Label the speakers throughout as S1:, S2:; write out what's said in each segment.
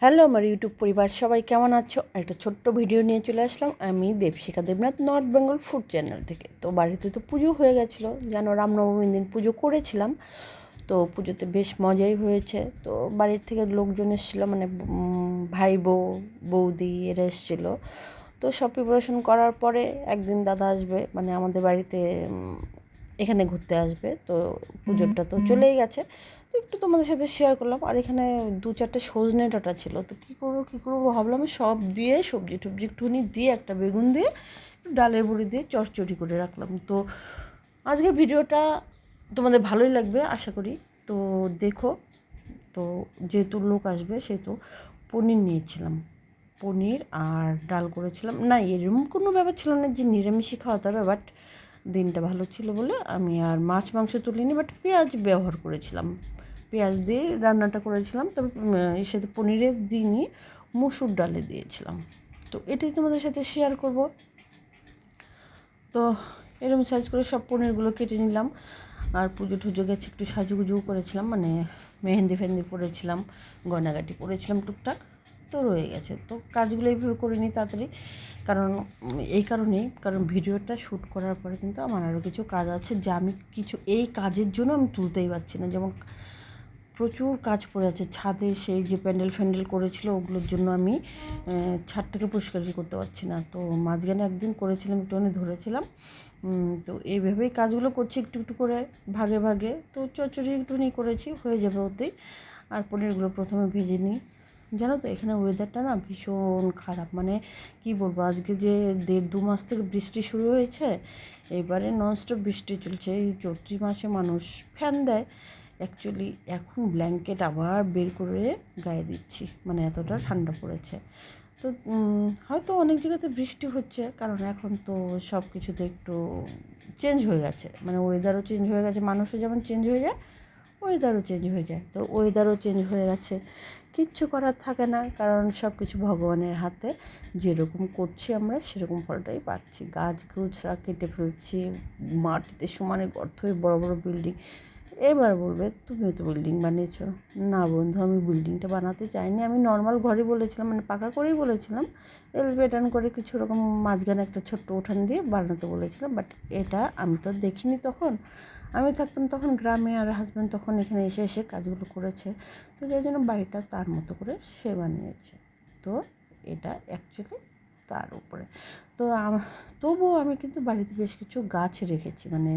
S1: Hello আমার YouTube পরিবার, সবাই কেমন আছো? একটা ছোট্ট ভিডিও নিয়ে চলে আসলাম আমি Debshikha Debnath, north Bengal food channel থেকে। তো বাড়িতে তো পুজো হয়ে গেছিলো, যেন রামনবমীর দিন পুজো করেছিলাম। তো পুজোতে বেশ মজাই হয়েছে। তো বাড়ির থেকে লোকজন এসেছিলো, মানে ভাই বৌদি এরা এসেছিলো। তো সব প্রিপারেশন করার পরে একদিন দাদা আসবে, মানে আমাদের বাড়িতে এখানে ঘুরতে আসবে। তো পুজোটা তো চলেই গেছে, তো একটু তোমাদের সাথে শেয়ার করলাম। আর এখানে 2-4টে সজনে ডাঁটা ছিল, তো কী করবো ভাবলাম সব দিয়ে সবজি টবজি একটুখানি দিয়ে একটা বেগুন দিয়ে ডালের বড়ি দিয়ে চটচড়ি করে রাখলাম। তো আজকের ভিডিওটা তোমাদের ভালোই লাগবে আশা করি। তো দেখো, তো যেহেতু লোক আসবে সেহেতু পনির নিয়েছিলাম, পনির আর ডাল করেছিলাম। না, এরকম কোনো ব্যাপার ছিল না যে নিরামিষই খাওয়াতে হবে, বাট দিনটা ভালো ছিল বলে আমি আর মাছ মাংস তুলিনি, বাট পেঁয়াজ ব্যবহার করেছিলাম, পেঁয়াজ দিয়ে রান্নাটা করেছিলাম। তবে এর সাথে পনিরের দিনই মুসুর ডালে দিয়েছিলাম। তো এটাই তোমাদের সাথে শেয়ার করব। তো এরকম সাইজ করে সব পনিরগুলো কেটে নিলাম। আর পুজো টুজো গেছে, একটু সাজুগুজুও করেছিলাম, মানে মেহেন্দি ফেহেন্দি পরেছিলাম, গয়নাগাটি পরেছিলাম টুকটাক। তো রয়ে গেছে, তো কাজগুলো এইভাবে করে নিই তাড়াতাড়ি। কারণ কারণ ভিডিওটা শ্যুট করার পরে কিন্তু আমার আরও কিছু কাজ আছে, যা আমি এই কাজের জন্য আমি তুলতেই পারছি না। যেমন প্রচুর কাজ পড়ে আছে ছাদে, সেই যে প্যান্ডেল করেছিল ওগুলোর জন্য আমি ছাদটাকে পরিষ্কারই করতে পারছি না। তো মাঝখানে একদিন করেছিলাম, একটুখানি ধরেছিলাম। তো এইভাবেই কাজগুলো করছি একটু একটু করে, ভাগে ভাগে। তো চচ্চড়ি একটুখানি করেছি, হয়ে যাবে ওতেই। আর পনিরগুলো প্রথমে ভেজে নিই। জানো তো এখানে ওয়েদারটা না ভীষণ খারাপ, মানে কি বলবো, আজকে যে 1.5-2 মাস থেকে বৃষ্টি শুরু হয়েছে, এবারে ননস্টপ বৃষ্টি চলছে। এই চৈত্র মাসে মানুষ ফ্যান দেয়, অ্যাকচুয়ালি এখন ব্ল্যাঙ্কেট আবার বের করে গায়ে দিচ্ছি, মানে এতটা ঠান্ডা পড়েছে। তো হয়তো অনেক জায়গাতে বৃষ্টি হচ্ছে, কারণ এখন তো সব কিছুতে একটু চেঞ্জ হয়ে গেছে, মানে ওয়েদারও চেঞ্জ হয়ে গেছে, মানুষও যেমন চেঞ্জ হয়ে যায় ওয়েদারও চেঞ্জ হয়ে যায়। তো ওয়েদারও চেঞ্জ হয়ে গেছে, কিচ্ছু করার থাকে না, কারণ সব কিছু ভগবানের হাতে। যেরকম করছি আমরা সেরকম ফলটাই পাচ্ছি। গাছগুছরা কেটে ফেলছি, মাটিতে সমানে গর্ত হয়ে বড় বড় বিল্ডিং। এবার বলবে তুমিও তো বিল্ডিং বানিয়েছো। না বন্ধু, আমি বিল্ডিংটা বানাতে চাইনি, আমি নর্মাল ঘরই বলেছিলাম, মানে পাকা করেই বলেছিলাম, এলিভেটর করে কিছু রকম মাঝখানে একটা ছোট্ট উঠান দিয়ে বানাতে বলেছিলাম। বাট এটা আমি তো দেখিনি তখন, আমি থাকতাম তখন গ্রামে, আর হাজব্যান্ড তখন এখানে এসে এসে কাজগুলো করেছে। তো যার জন্য বাড়িটা তার মতো করে সে বানিয়েছে। তো এটা অ্যাকচুয়ালি তার উপরে। তো তবুও আমি কিন্তু বাড়িতে বেশ কিছু গাছ রেখেছি, মানে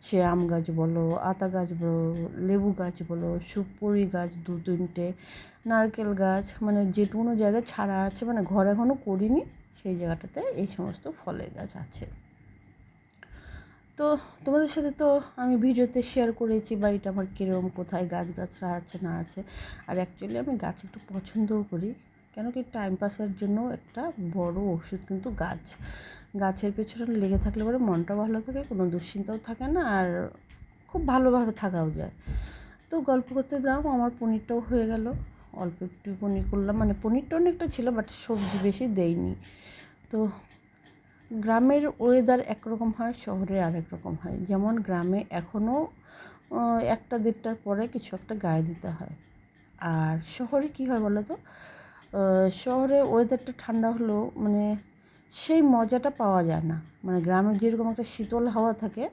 S1: সে আম গাছ বলো, আতা গাছ বলো, লেবু গাছ বলো, সুপুরি গাছ 2-3টে, নারকেল গাছ, মানে যেটুকুনো জায়গায় ছাড়া আছে, মানে ঘর এখনও করিনি সেই জায়গাটাতে এই সমস্ত ফলের গাছ আছে। তো তোমাদের সাথে তো আমি ভিডিওতে শেয়ার করেছি বাড়িটা আমার কীরকম, কোথায় গাছগাছরা আছে না আছে। আর অ্যাকচুয়ালি আমি গাছ একটু পছন্দও করি, কেন কি টাইম পাসের জন্য একটা বড় ওষুধ কিন্তু গাছ। গাছের পেছনে লেগে থাকলে পরে মনটাও ভালো থাকে, কোনো দুশ্চিন্তাও থাকে না, আর খুব ভালোভাবে থাকাও যায়। তো গল্প করতে দাও, আমার পনিরটাও হয়ে গেল। অল্প একটু পনির করলাম, মানে পনিরটা অনেকটা ছিল, বাট সবজি বেশি দেইনি। তো গ্রামের ওয়েদার একরকম হয়, শহরে আরেক রকম হয়। যেমন গ্রামে এখনও 1টা-1.5টার পরে কিছু একটা গায়ে দিতে হয়। আর শহরে কী হয় বলো তো, শহরে ওয়েদারটা ঠান্ডা হলেও মানে সেই মজাটা পাওয়া যায় না। মানে গ্রামে যেরকম একটা শীতল হাওয়া থাকে,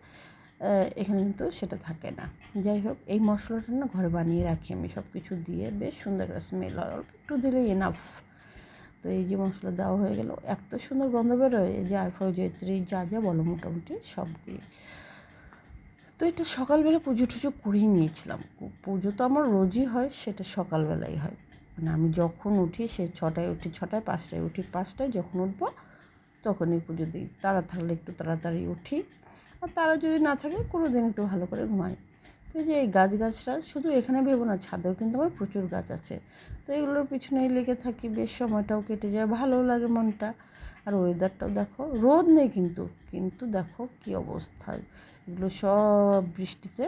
S1: এখানে কিন্তু সেটা থাকে না। যাই হোক, এই মশলাটা না ঘরে বানিয়ে রাখি আমি, সব কিছু দিয়ে বেশ সুন্দর একটা স্মেল হয়, অল্প একটু দিলেই এনাফ। তো এই যে মশলা দেওয়া হয়ে গেল, এত সুন্দর গন্ধ বেরোয়, এই যে জায়ফল জয়িত্রী যা যা বলো মোটামুটি সব দিয়ে। তো এটা সকালবেলা পুজো টুজো করেই নিয়েছিলাম। পুজো তো আমার রোজই হয়, সেটা সকালবেলাই হয়, মানে আমি যখন উঠি, সে 6টায় উঠি, 6টায়, 5টায় উঠি, 5টায় যখন উঠবো তখনই পুজো দিই। তারা থাকলে একটু তাড়াতাড়ি উঠি, আর তারা যদি না থাকে কোনো দিন একটু ভালো করে ঘুমাই। তো এই যে এই গাছগাছরা শুধু এখানে ভেবো না, ছাদেও কিন্তু আমার প্রচুর গাছ আছে। তো এগুলোর পিছনেই লেগে থাকি, বেশ সময়টাও কেটে যায়, ভালোও লাগে মনটা। আর ওয়েদারটাও দেখো, রোদ নেই কিন্তু, কিন্তু দেখো কী অবস্থা, এগুলো সব বৃষ্টিতে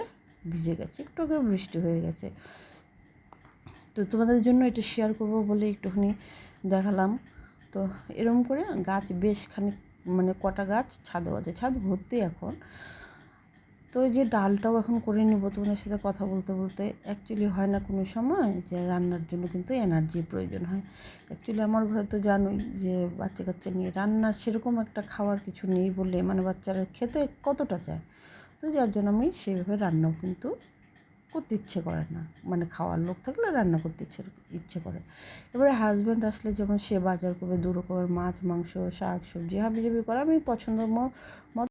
S1: ভিজে গেছে, একটু আগে বৃষ্টি হয়ে গেছে। তো তোমাদের জন্য এটা শেয়ার করবো বলে একটুখানি দেখালাম। তো এরকম করে গাছ বেশ খানিক, মানে কটা গাছ ছাদেও আছে, ছাদ ভর্তি এখন। তো এই যে ডালটাও এখন করে নিব তোমাদের সাথে কথা বলতে বলতে। অ্যাকচুয়ালি হয় না কোনো সময় যে রান্নার জন্য কিন্তু এনার্জির প্রয়োজন হয়। অ্যাকচুয়ালি আমার ঘরে তো জানোই যে বাচ্চা কাচ্চা নিয়ে রান্নার সেরকম একটা খাওয়ার কিছু নেই বলে, মানে বাচ্চারা খেতে কতটা চায়, তো যার জন্য আমি সেভাবে রান্নাও কিন্তু করতে ইচ্ছে করে না, মানে খাওয়ার লোক থাকলে রান্না করতে ইচ্ছে করে। এবারে হাজব্যান্ড আসলে যেমন সে বাজার করবে 2 রকমের মাছ মাংস শাক সবজি হাবিজাবি করে, আমি পছন্দ মতো